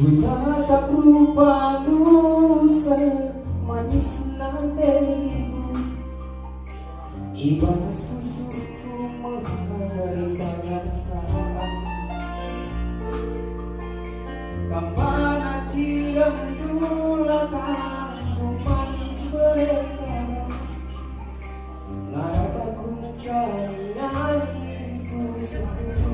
Ku tatap rupa nusa manis nadaimu, ibarat susuku mengharinkan sekarang. Kapan cium dulakanku manis mereka, nada ku mencari nyanyiku sendiri.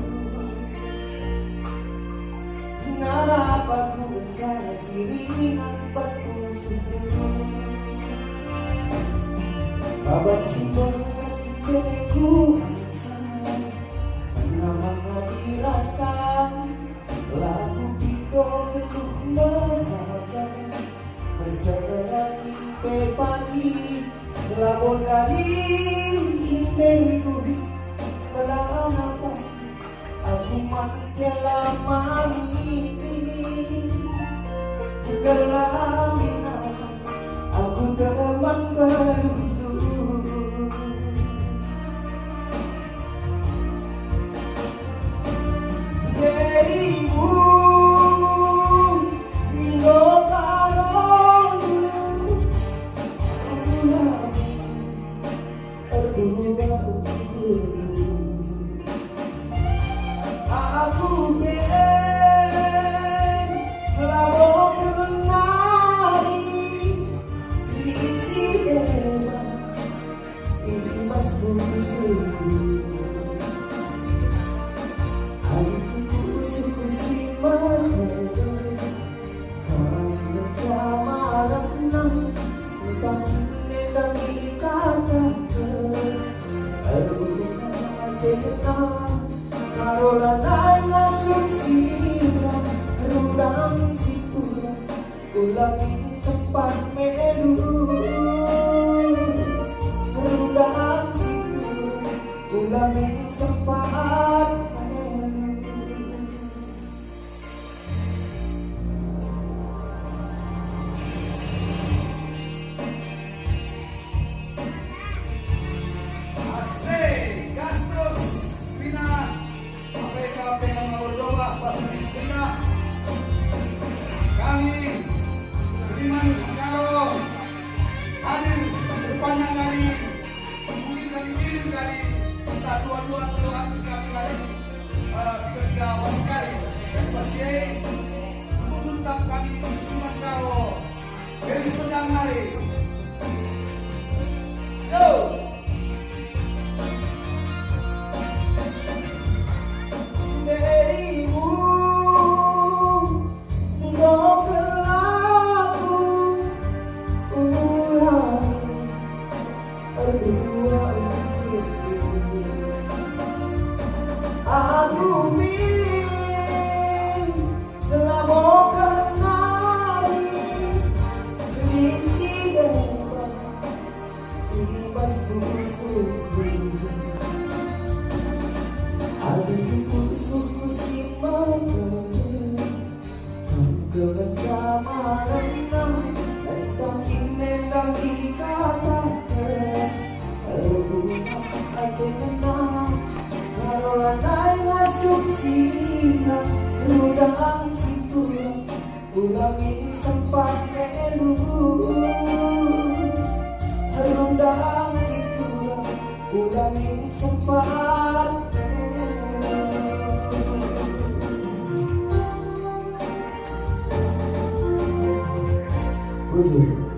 Kenapa ku mencari sirina pas ku sendiri? Babak simpeku nama dirasakan, laku pito ketuk merahkan, bersederat impe pagi, labon dari impeku, kelang apa aku mati lama ini. Kerana aku teman keduduk, dirimu minggu kalonu terduga aku karolanay ngasong silang rudang situlang ulangin sempat melus rudang situlang ulangin sempat kami Seniman Karo hadir berpandang kali mungkin kami pilih kali entah dua-dua atau habis kali tiga awal sekali dan pasti untuk tetap kami Seniman Karo dari sedang nari yo. Aku min telah mau kenali kelinci dewa ibas busuku adikku suku si mengenai dengan kamaran tentang inendang dikatakan rumah hati tenang karolanay ngasuk silang rudang situlang ulangin sempat melus rudang situlang ulangin sempat melus Jujur.